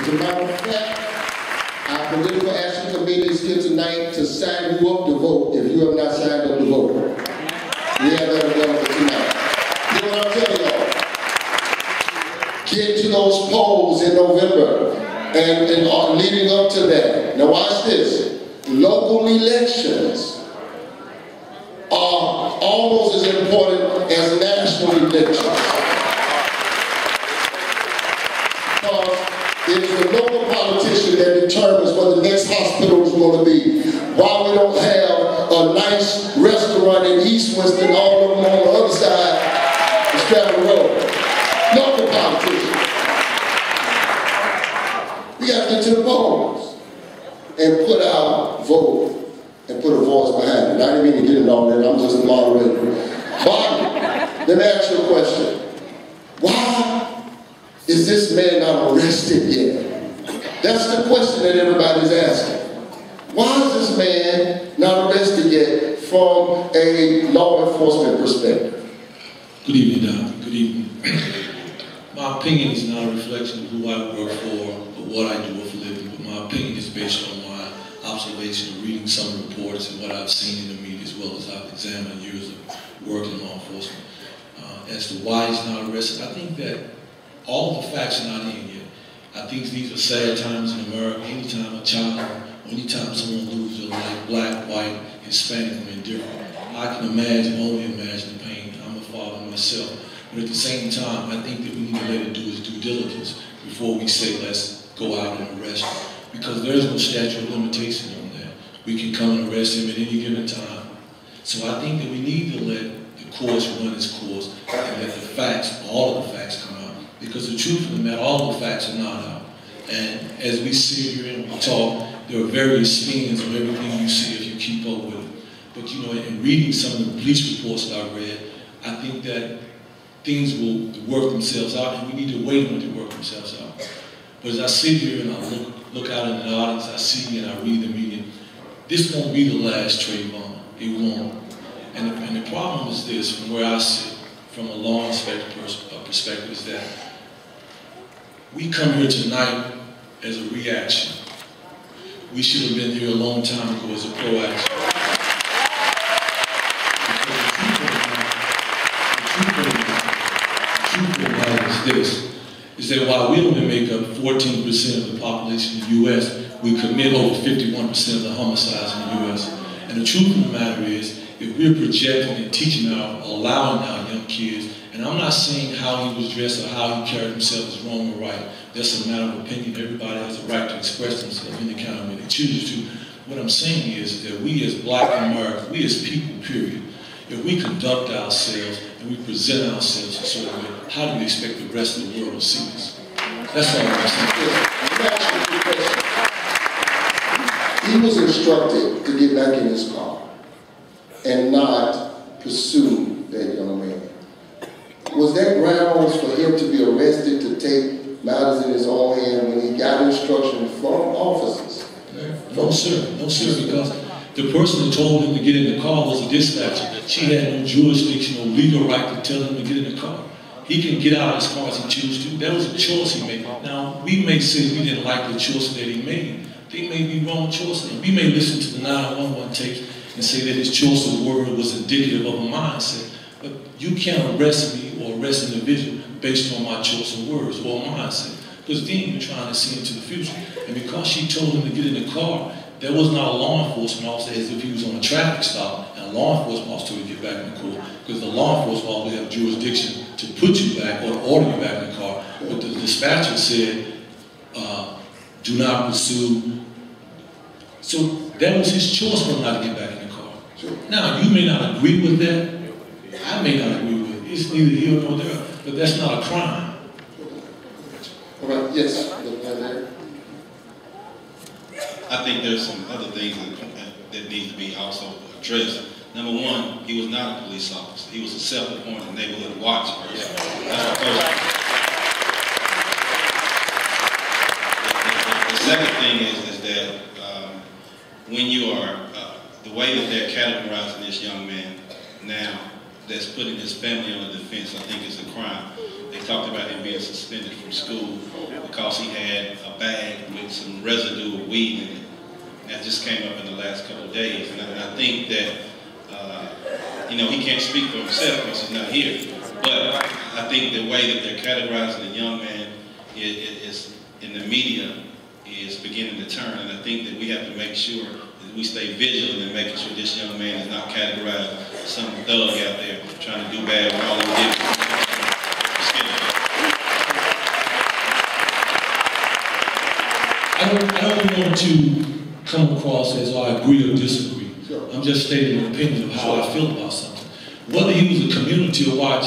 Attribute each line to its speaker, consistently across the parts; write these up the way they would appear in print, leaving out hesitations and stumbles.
Speaker 1: As a matter of fact, our political action committee is here tonight to sign you up to vote if you have not signed up to vote. We have that available tonight. You know what I'm telling y'all? Get to those polls in November and leading up to that. Now watch this. Local elections are almost as important as national elections. Because it's the local politician that determines what the next hospital is going to be. Why we don't have a nice restaurant in East Winston, all of them on the other side of Stratton Road. Local politicians. We got to get to the polls and put our vote and put a voice behind it. I didn't mean to get into all that, I'm just a moderator. Bobby, let me ask you a question. Why is this man not arrested yet? That's the question that everybody's asking. Why is this man not arrested yet from a law enforcement perspective?
Speaker 2: Good evening, Doctor. Good evening. My opinion is not a reflection of who I work for or what I do for a living, but my opinion is based on my observation of reading some reports and what I've seen in the media, as well as I've examined years of work in law enforcement. As to why he's not arrested, I think that all the facts are not in yet. I think these are sad times in America. Anytime a child, anytime someone loses their life, black, white, Hispanic, or indifferent, I can imagine, only imagine the pain. I'm a father myself. But at the same time, I think that we need to let it do its due diligence before we say let's go out and arrest him. Because there is no statute of limitation on that. We can come and arrest him at any given time. So I think that we need to let the course run its course and let the facts, all of the facts come out. Because the truth of the matter, all the facts are not out. And as we sit here and we talk, there are various spins on everything you see if you keep up with it. But you know, in reading some of the police reports that I read, I think that things will work themselves out, and we need to wait on it to work themselves out. But as I sit here and I look out in the audience, I see and I read the media, this won't be the last Trayvon. It won't. And the problem is this, from where I sit, from a law inspector perspective, is that we come here tonight as a reaction. We should have been here a long time ago as a proaction. Is that while we only make up 14% of the population in the U.S., we commit over 51% of the homicides in the U.S. And the truth of the matter is, if we're projecting and teaching allowing our young kids, and I'm not saying how he was dressed or how he carried himself is wrong or right. That's a matter of opinion. Everybody has a right to express themselves in any kind of way they choose to. What I'm saying is that we as black Americans, we as people, period, if we conduct ourselves and we present ourselves in a certain way, how do we expect the rest of the world to see us? That's all I'm saying.
Speaker 1: He was instructed to get back in his car and not pursue that young man. Was that grounds for him to be arrested, to take matters in his own hand when he got instruction from officers?
Speaker 2: No, sir. No, sir, because the person who told him to get in the car was a dispatcher. She had no jurisdiction or legal right to tell him to get in the car. He can get out of his car as he chooses to. That was a choice he made. Now, we may say we didn't like the choice that he made. They may be wrong choices. We may listen to the 911 tapes and say that his choice of word was indicative of a mindset. But you can't arrest me or arrest an individual based on my choice of words or mindset. Because then you're trying to see into the future. And because she told him to get in the car, there was not a law enforcement officer as if he was on a traffic stop, and a law enforcement officer would get back in the car. Because the law enforcement officer would have jurisdiction to put you back or to order you back in the car. But the dispatcher said, do not pursue. So that was his choice for him not to get back in the car. Sure. Now, you may not agree with that. I may not agree with it. It's neither here nor there. But that's not a crime.
Speaker 1: All right, yes.
Speaker 3: I think there's some other things that need to be also addressed. Number one, he was not a police officer. He was a self-appointed neighborhood watch person. That's the first thing. The second thing is that when you are, the way that they're categorizing this young man now, that's putting his family on the defense, I think is a crime. They talked about him being suspended from school because he had a bag with some residue of weed in it. That just came up in the last couple of days. And I think that, you know, he can't speak for himself because he's not here. But I think the way that they're categorizing the young man is in the media is beginning to turn. And I think that we have to make sure that we stay vigilant in making sure this young man is not categorized as some thug out there trying to do bad when all he did was
Speaker 2: I don't want to come across as I agree or disagree. I'm just stating an opinion of how I feel about something. Whether he was a community or watch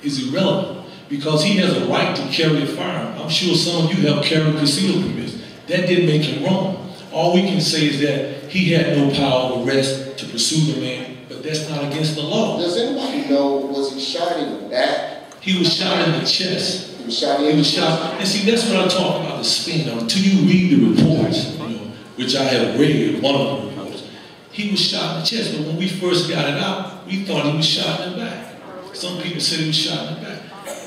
Speaker 2: is irrelevant because he has a right to carry a firearm. I'm sure some of you have carried concealed permits. That didn't make him wrong. All we can say is that he had no power of arrest to pursue the man, but that's not against the law.
Speaker 1: Does anybody know, was he shot in the back?
Speaker 2: He was shot in the chest.
Speaker 1: He was shot in the chest?
Speaker 2: And see, that's what I'm talking about, the spin. Until you read the reports, you know, which I have read, one of the reports, he was shot in the chest. But when we first got it out, we thought he was shot in the back. Some people said he was shot in the back.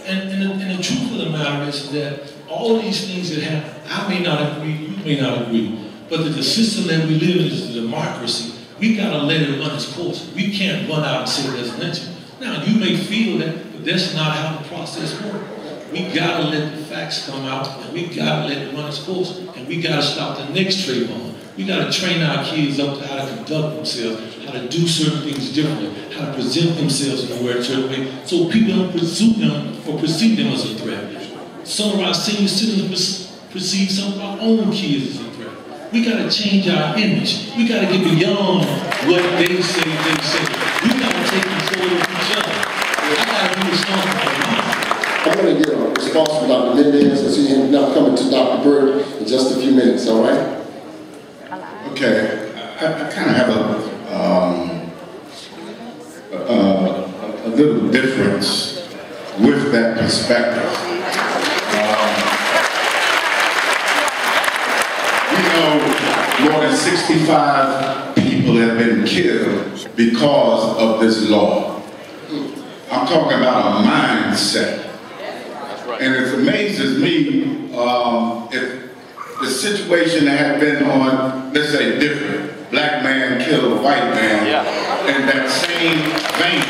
Speaker 2: And the truth of the matter is that all of these things that happen, I may not agree, you may not agree, but the system that we live in is a democracy. We got to let it run its course. We can't run out and say there's lynching. Now, you may feel that, but that's not how the process works. We got to let the facts come out, and we got to let it run its course, and we got to stop the next Trayvon. We got to train our kids up to how to conduct themselves, how to do certain things differently, how to present themselves in a certain way, so people don't pursue them or perceive them as a threat. Some of our senior citizens perceive some of our own kids as a threat. We got to change our image. We got to get beyond what they say. We got to take control of each other. I got to be responsible for mine.
Speaker 1: I'm going to get a response from Dr. Mendez. I see him now coming to Dr. Bird in just a few minutes, all right?
Speaker 4: Okay, I kind of have a little difference with that perspective. We know more than 65 people have been killed because of this law. I'm talking about a mindset. And it amazes me if the situation that had been on, let's say, different. Black man killed a white man. In that same vein,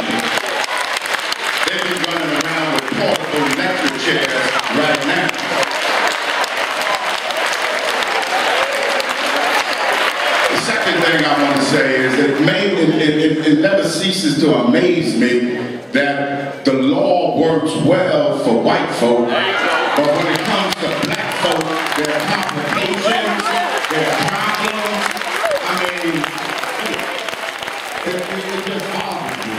Speaker 4: they've been running around with portable electric chairs right now. The second thing I want to say is that it never ceases to amaze me that the law works well for white folk, but when it comes to black folk, there are complications, there are problems. I mean, it just bothers me.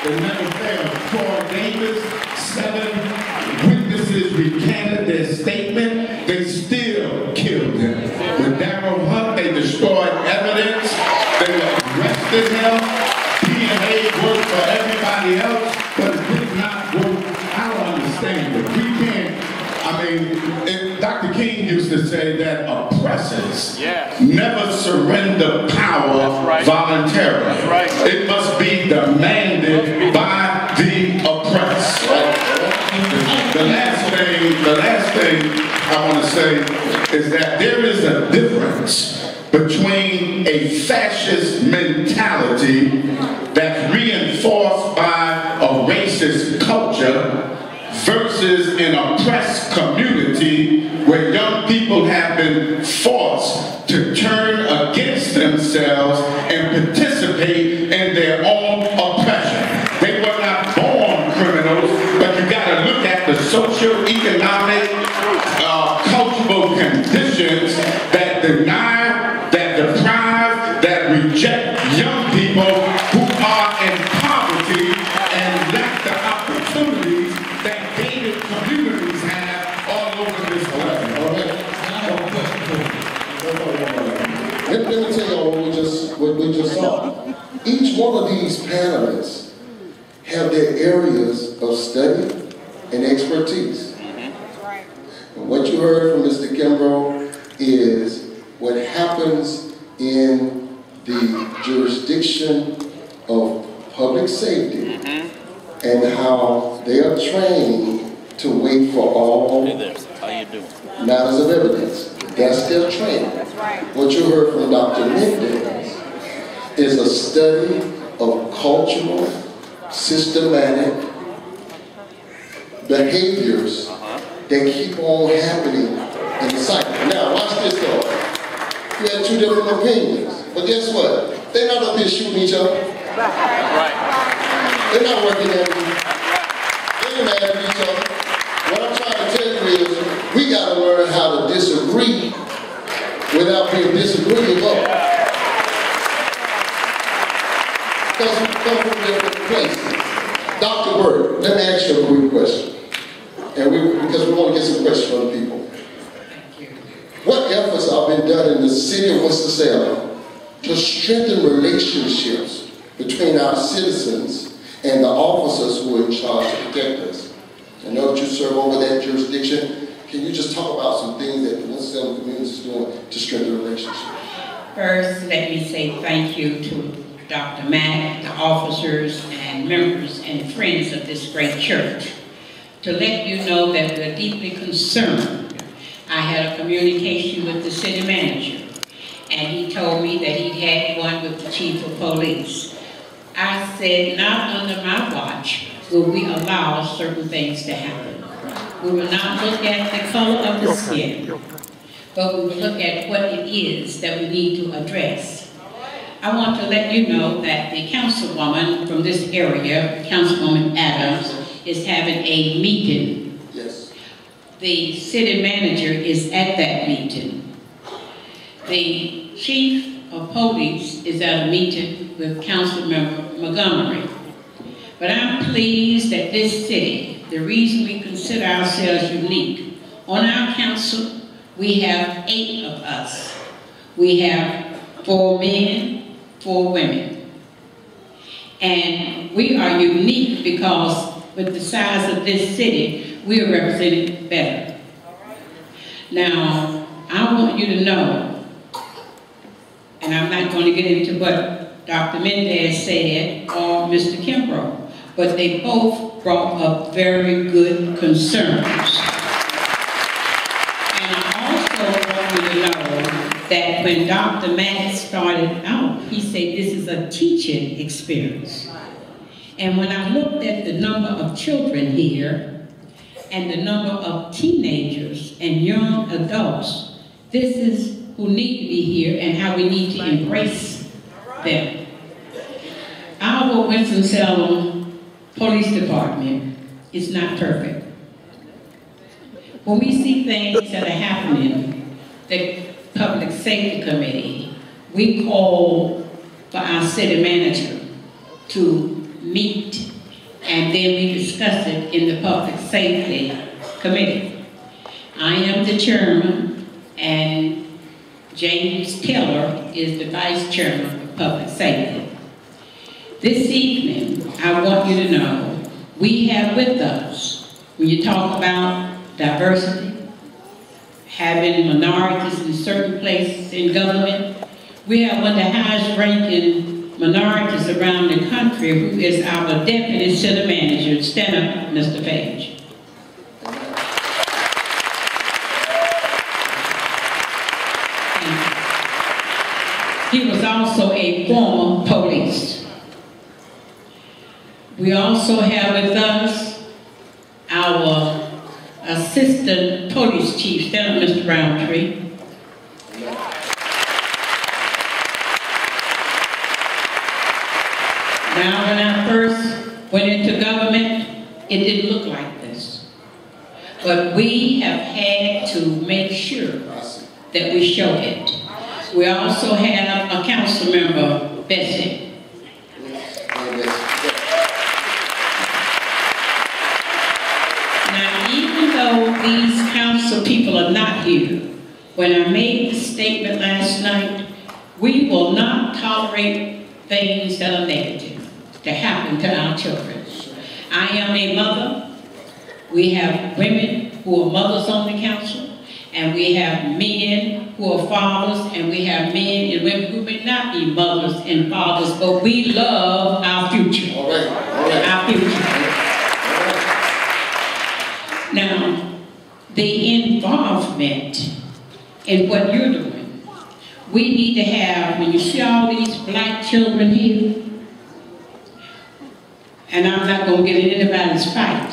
Speaker 4: It never fails. Troy Davis, 7 witnesses recanted their statement. They still killed him. With Darrell Hunt, they destroyed evidence. They arrested him. DNA worked for everybody else, but it did not work. I don't understand it. We can't. I mean, Dr. King used to say that oppressors never surrender power voluntarily. It must be demanded by the oppressed. The last thing I want to say is that there is a difference between a fascist mentality that's reinforced by a racist culture versus an oppressed community where young people have been forced to turn against themselves and participate in their own oppression. They were not born criminals, but you got to look at the socio-economic, cultural conditions that deny, that deprive, that reject young people who are in poverty and lack the opportunities that gated communities have all over this country.
Speaker 1: Let me tell you what we just saw. Each one of these panelists have their areas of study and expertise. And what you heard from Mr. Kimbrough is what happens in the jurisdiction of public safety and how they are trained to wait for all matters of evidence. That's their training. That's right. What you heard from Dr. Mendez is a study of cultural, systematic behaviors that keep on happening in the cycle. Now, watch this though. We had two different opinions, but guess what? They're not up here shooting each other. Right. They're not working at me. They ain't mad at each other. What I'm trying to tell you is, we got to learn how to disagree without being disagreeable. Because we come from different places. Dr. Bird, let me ask you a quick question. Because we want to get some questions from the people. What efforts have been done in the city of Winston-Salem to strengthen relationships between our citizens and the officers who are in charge to protect us? I know that you serve over that jurisdiction. Can you just talk about some things that the Winston-Salem community is doing to strengthen relationships?
Speaker 5: First, let me say thank you to Dr. Mack, the officers and members and friends of this great church, to let you know that we're deeply concerned. I had a communication with the city manager, and he told me that he'd had one with the chief of police. I said, not under my watch will we allow certain things to happen. We will not look at the color of the skin, but we will look at what it is that we need to address. I want to let you know that the councilwoman from this area, Councilwoman Adams, is having a meeting.
Speaker 1: Yes.
Speaker 5: The city manager is at that meeting. The chief of police is at a meeting with Councilmember Montgomery. But I'm pleased that this city, the reason we consider ourselves unique, on our council, we have 8 of us. We have 4 men, 4 women. And we are unique because with the size of this city, we are represented better. Now, I want you to know, and I'm not going to get into what Dr. Mendez said or Mr. Kimbrough, but they both brought up very good concerns. And I also want you to know that when Dr. Mack started out, he said this is a teaching experience. And when I looked at the number of children here and the number of teenagers and young adults, this is who need to be here and how we need to embrace them. Our Winston-Salem Police Department is not perfect. When we see things that are happening, the Public Safety Committee, we call for our city manager to meet, and then we discuss it in the Public Safety Committee. I am the chairman, and James Taylor is the vice chairman of Public Safety. This evening, I want you to know, we have with us, when you talk about diversity, having minorities in certain places in government, we have one of the highest ranking minorities around the country who is our deputy city manager. Stand up, Mr. Page. He was also a former police. We also have with us our assistant police chief. Stand up, Mr. Roundtree. Now, when I first went into government, it didn't look like this. But we have had to make sure that we show it. We also have a council member, Bennett. Now, even though these council people are not here, when I made the statement last night, we will not tolerate things that are negative to happen to our children. I am a mother. We have women who are mothers on the council, and we have men who are fathers, and we have men and women who may not be mothers and fathers, but we love our future.
Speaker 1: All right.
Speaker 5: Our future. Now, the involvement in what you're doing, we need to have, when you see all these black children here, and I'm not going to get in anybody's fight,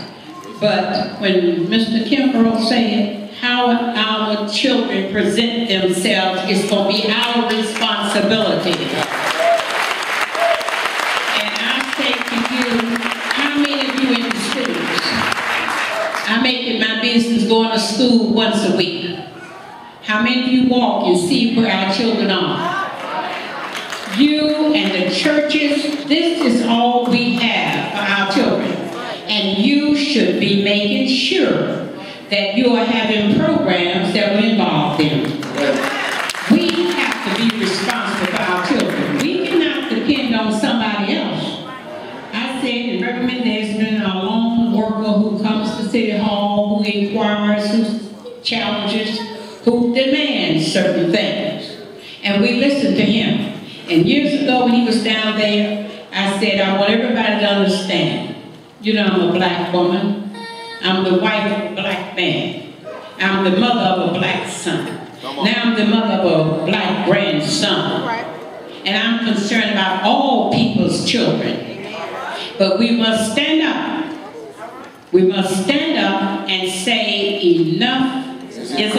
Speaker 5: but when Mr. Kimbrough said how our children present themselves is going to be our responsibility. And I say to you, how many of you in the schools? I make it my business going to school once a week. How many of you walk and see where our children are? You and the churches, this is all we have for our children. And you should be making sure that you are having programs that will involve them. We have to be responsible for our children. We cannot depend on somebody else. I said in Reverend, there's been a lone worker who comes to City Hall, who inquires, who challenges, who demands certain things. And we listen to him. And years ago when he was down there, I said, I want everybody to understand. You know, I'm a black woman. I'm the wife of a black man. I'm the mother of a black son. Now I'm the mother of a black grandson. And I'm concerned about all people's children. But we must stand up. We must stand up and say enough is enough.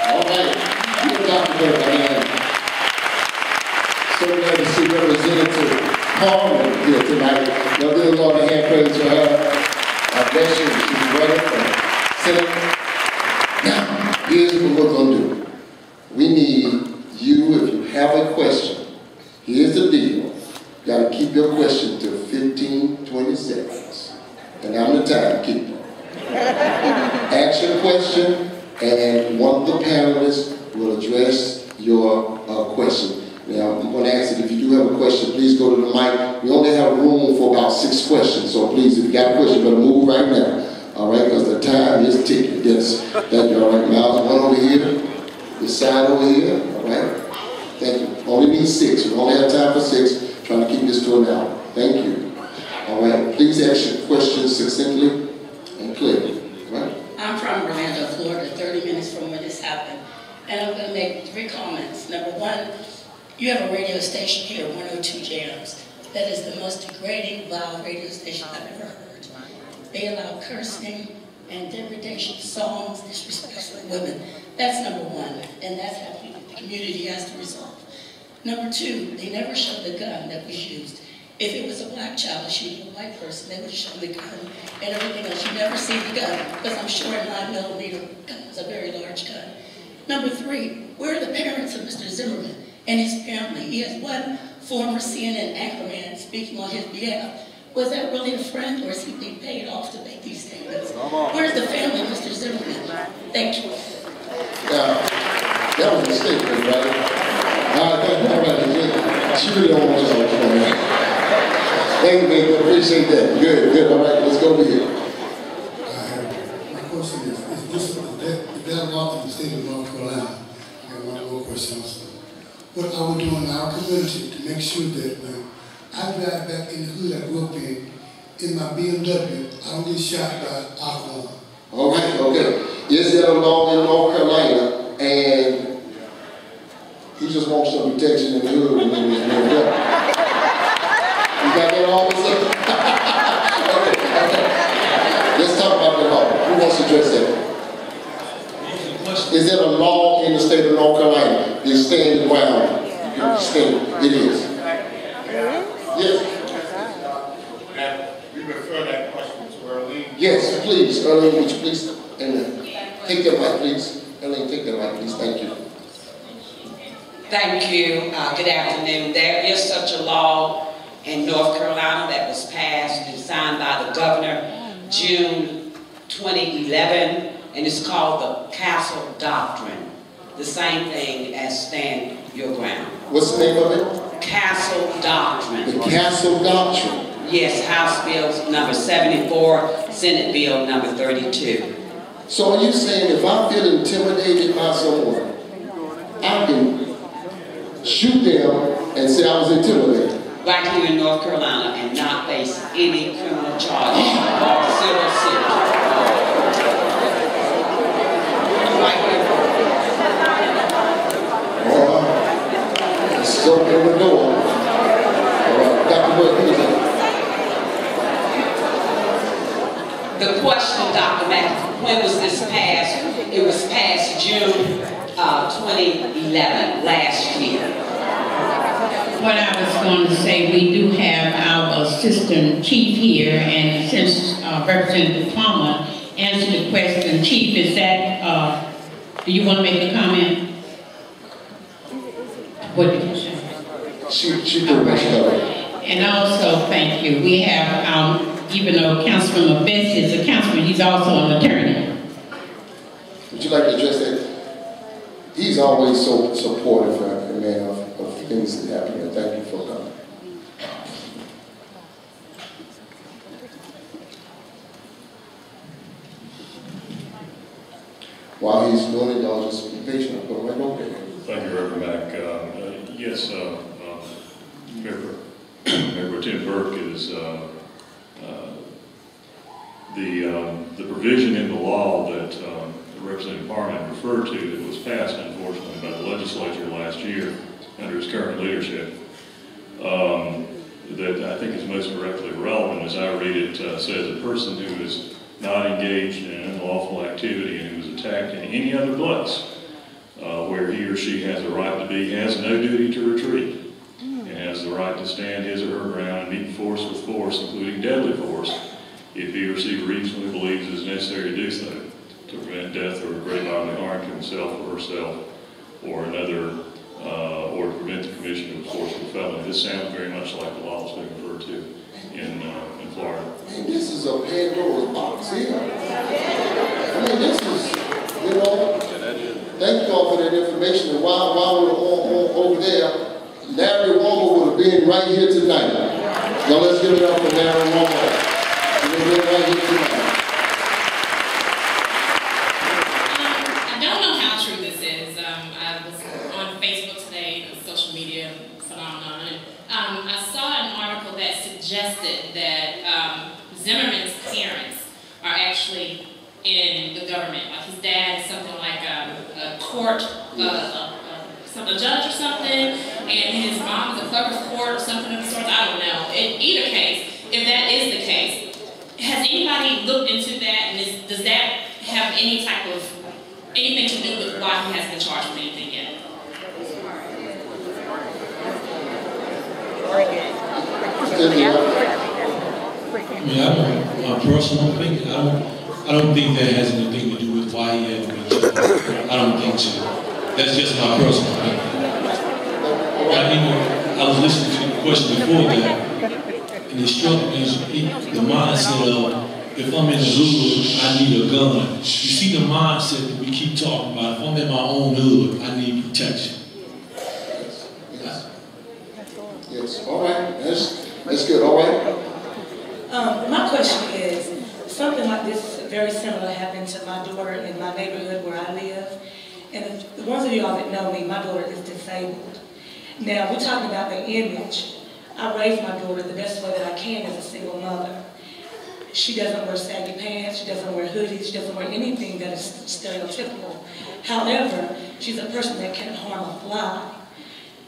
Speaker 1: All right. You're Dr. Bennett. So glad to see Representative Harmon here tonight. Y'all give the Lord a hand praise for her. I bless you. She's running for Senate. Now, here's what we're going to do. We need you, if you have a question, here's the deal. You got to keep your question to 15, 20 seconds. And I'm the timekeeper. Ask your question, and one of the panelists will address your question. Now, I'm going to ask that if you do have a question, please go to the mic. We only have room for about 6 questions, so please, if you got a question, you better move right now. All right, because the time is ticking. Yes, thank you. All right, Miles, one over here, this side over here. All right, thank you. Only need 6. We only have time for 6. Trying to keep this to an hour. Thank you. All right, please ask your questions succinctly and clearly. All right.
Speaker 6: I'm from Orlando, Florida, 30 minutes from where this happened, and I'm going to make 3 comments. Number 1. You have a radio station here, 102 Jams, that is the most degrading, vile radio station I've ever heard. They allow cursing and degradation songs, disrespectful women. That's number 1, and that's how the community has to resolve. Number 2, they never showed the gun that was used. If it was a black child shooting a white person, they would have shown the gun and everything else. You never see the gun, because I'm sure a 9mm gun is a very large gun. Number 3, where are the parents of Mr. Zimmerman and his family? He has one former CNN anchorman speaking on his behalf. Was that really a friend, or is he being paid off to make these statements? Where's the family of Mr. Zimmerman? Thank you.
Speaker 1: That was a statement, right? She really don't want y'all to come in. Thank you, baby. Appreciate that. Good, good. All right, let's go over here.
Speaker 7: My question is this the dialogue in the state of North Carolina? I got one more question also. What are we doing in our community to make sure that when I drive back in the hood I grew up in my BMW, I don't get shot by alcohol?
Speaker 1: All right, okay. Is there a law in North Carolina, and he just wants some protection in the hood when he's in the You got that all of a sudden? Okay. Let's talk about the law. Who wants to address that? Is there a law in the state of North Carolina? You stand your ground. It is. Yes.
Speaker 4: We refer that question to Earlene.
Speaker 1: Yes, please. Earlene, would you please? Amen. Take that mic, please. Earlene, take that mic, please. Thank you.
Speaker 8: Thank you. Good afternoon. There is such a law in North Carolina that was passed and signed by the governor June 2011, and it's called the Castle Doctrine. The same thing as Stand Your Ground.
Speaker 1: What's the name of it?
Speaker 8: Castle Doctrine.
Speaker 1: The Castle Doctrine.
Speaker 8: Yes, House Bill number 74, Senate Bill number 32.
Speaker 1: So are you saying if I feel intimidated by someone, I can shoot them and say I was intimidated?
Speaker 8: Right here in North Carolina, and not face any criminal charges or civil suit. it was passed June 2011, last year.
Speaker 5: What I was going to say, we do have our assistant chief here, and since Representative Palmer answered the question, Chief, is that, do you want to make a comment? What did you say?
Speaker 1: She pretty much covered it.
Speaker 5: And also, thank you, we have, even though Councilman Best is a councilman, he's also an attorney.
Speaker 1: Would you like to address that? He's always so supportive, man, of things that happen here. Thank you for coming. While he's doing it, y'all just be patient. I'll put it right over there.
Speaker 9: Thank you, Reverend Mack. Yes, Member Tim Burke is the provision in the law that Representative Parman referred to that was passed, unfortunately, by the legislature last year under its current leadership, that I think is most directly relevant, as I read it, says a person who is not engaged in an unlawful activity and who is attacked in any other place where he or she has a right to be has no duty to retreat and has the right to stand his or her ground and meet force with force, including deadly force, if he or she reasonably believes it is necessary to do so, to prevent death or great bodily harm to himself or herself or another, or to prevent the commission of a forcible felony. This sounds very much like the law that's being referred to in Florida.
Speaker 1: Man, this is a Pandora's box here. I mean, this is, you know, thank you all for that information. And while we're over there, Larry Womo would have been right here tonight. Now let's give it up for Larry Womo. He would have been right here tonight.
Speaker 10: I don't know how true this is. I was on Facebook today, a social media phenomenon, and I saw an article that suggested that Zimmerman's parents are actually in the government. Like his dad is something like a court, a judge or something, and his mom is a clerk of court or something of the sort. I don't know. In either case, if that is the case, has anybody looked into that, and does that have any type of, anything to do with why he hasn't been charged with anything yet?
Speaker 2: My personal opinion, I don't think that has anything to do with why he hasn't been charged. I don't think so. That's just my personal opinion. I was listening to the question before that, and it struck me the mindset of, if I'm in the hood, I need a gun. You see the mindset that we keep talking about. If I'm in my own hood, I need protection.
Speaker 1: Yes. All right. That's good. All right.
Speaker 6: My question is, something like this very similar happened to my daughter in my neighborhood where I live. And the ones of y'all that know me, my daughter is disabled. Now, we're talking about the image. I raised my daughter the best way that I can as a single mother. She doesn't wear saggy pants, she doesn't wear hoodies, she doesn't wear anything that is stereotypical. However, she's a person that can harm a fly.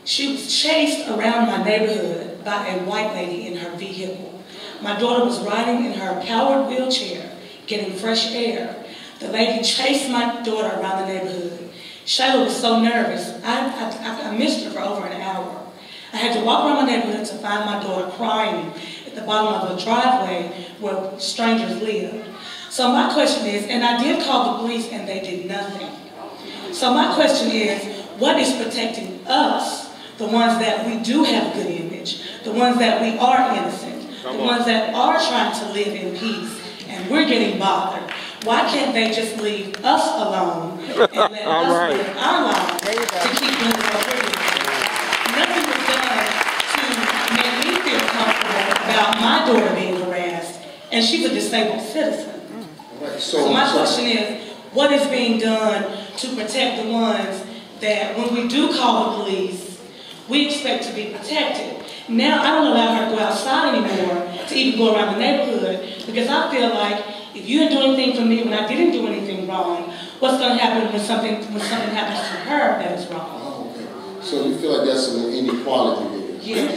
Speaker 6: She was chased around my neighborhood by a white lady in her vehicle. My daughter was riding in her powered wheelchair, getting fresh air. The lady chased my daughter around the neighborhood. Shayla was so nervous, I missed her for over an hour. I had to walk around my neighborhood to find my daughter crying at the bottom of a driveway where strangers lived. So my question is, and I did call the police and they did nothing. So my question is, what is protecting us, the ones that we do have a good image, the ones that we are innocent, the ones that are trying to live in peace, and we're getting bothered? Why can't they just leave us alone and let us live our lives to keep moving forward? Nothing was done to make me feel comfortable about my daughter being harassed, and she's a disabled citizen. So my question is, what is being done to protect the ones that when we do call the police, we expect to be protected? Now I don't allow her to go outside anymore to even go around the neighborhood because I feel like if you didn't do anything for me when I didn't do anything wrong, what's going to happen when something happens to her that is wrong?
Speaker 1: Oh, okay. So you feel like that's some inequality there?
Speaker 6: Yes.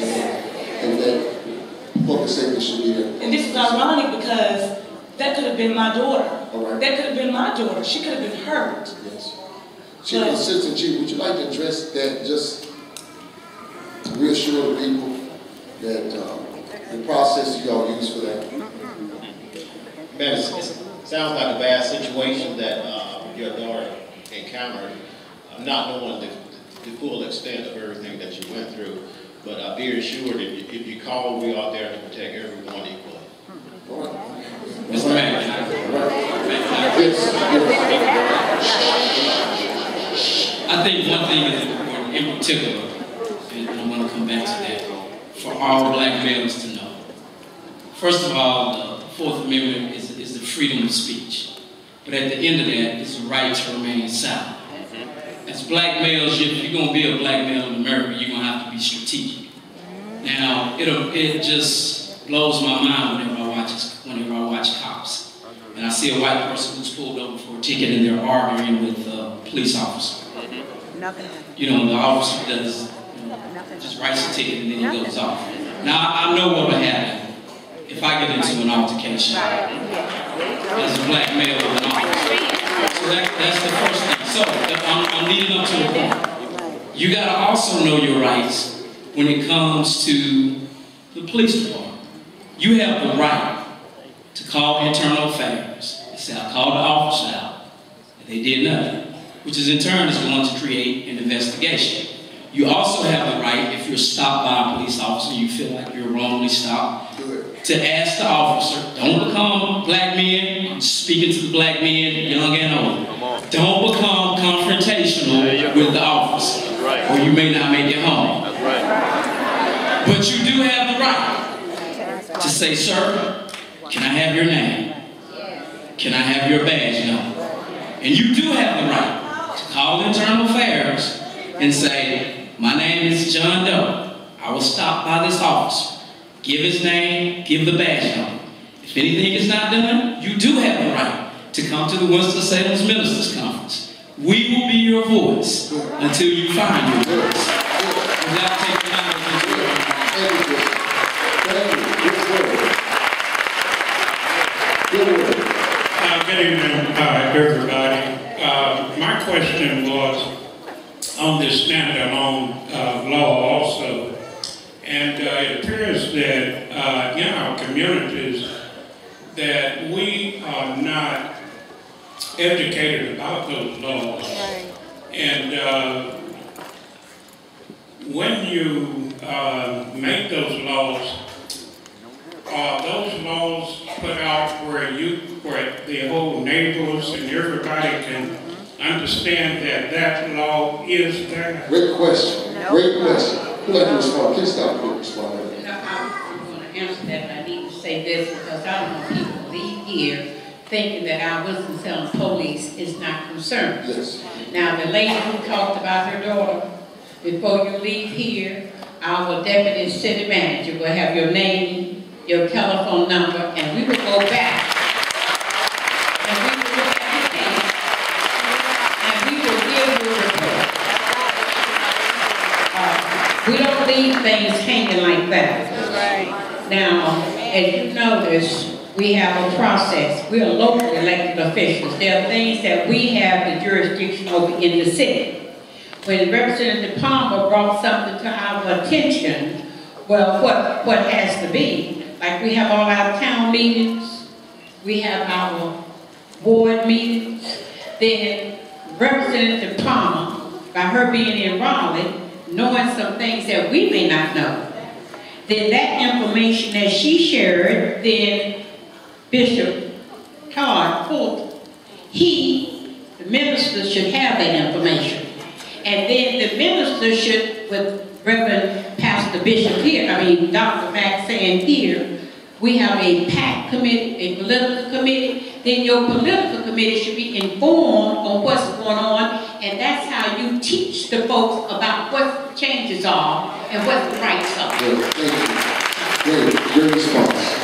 Speaker 1: And that public safety should be there.
Speaker 6: And this is ironic because
Speaker 11: That could have been my daughter.
Speaker 1: All right.
Speaker 11: That could have been my daughter. She could have been hurt.
Speaker 1: Yes. Chief, Assistant Chief, would you like to address that, just to reassure the people that the process you all use for that?
Speaker 12: Man, it sounds like a bad situation that your daughter encountered. I'm not knowing the full extent of everything that you went through, but be assured if you call, we are there to protect everyone equally.
Speaker 13: Mr. Mayor. I think one thing is important in particular, and I want to come back to that, for all black males to know. First of all, the Fourth Amendment is the freedom of speech. But at the end of that, it's the right to remain silent. As black males, if you're going to be a black male in America, you're going to have to be strategic. Now, it just blows my mind whenever I watch cops. And I see a white person who's pulled over for a ticket and they're arguing with a police officer. You know, the officer does, just writes a ticket and then he goes off. Now, I know what would happen if I get into an altercation as a black male with an officer. So that's the first thing. So, I'm leading up to the point. You got to also know your rights when it comes to the police department. You have the right to call internal affairs and say, I called the officer out, and they did nothing, which is in turn is going to create an investigation. You also have the right, if you're stopped by a police officer, you feel like you're wrongly stopped, to ask the officer, don't become black men, I'm speaking to the black men, young and old, don't become confrontational with the officer, or you may not make it home. But you do have the right to say, sir, can I have your name? Can I have your badge number? And you do have the right to call internal affairs and say, my name is John Doe. I was stopped by this officer. Give his name, give the badge number. If anything is not done, you do have the right to come to the Winston-Salem Ministers Conference. We will be your voice until you find your voice. Without taking time
Speaker 14: Good evening, everybody. My question was on this standalone law also. And it appears that in our communities that we are not educated about those laws. And when you make those laws, are those laws put out where the whole neighbors and everybody can understand that law is there?
Speaker 1: Great question. Great question. Who'd like to respond? Please stop and respond.
Speaker 5: I'm going to answer that, but I need to say this because I don't want people to leave here thinking that our Winston-Salem police is not concerned.
Speaker 1: Yes.
Speaker 5: Now, the lady who talked about her daughter, before you leave here, our deputy city manager will have your name, your telephone number, and we will go back and we will look at the case and we will give you a report. We don't leave things hanging like that. Now, as you notice, we have a process. We are local elected officials. There are things that we have the jurisdiction over in the city. When Representative Palmer brought something to our attention, well, what has to be, like we have all our town meetings, we have our board meetings, then Representative Palmer, by her being in Raleigh, knowing some things that we may not know, then that information that she shared, then Bishop Todd Fulton, the minister should have that information. And then the minister should, with Reverend Pastor Bishop here, Dr. Mack saying here, we have a PAC committee, a political committee, then your political committee should be informed on what's going on, and that's how you teach the folks about what the changes are and what the rights are.
Speaker 1: Good, thank you. Good response.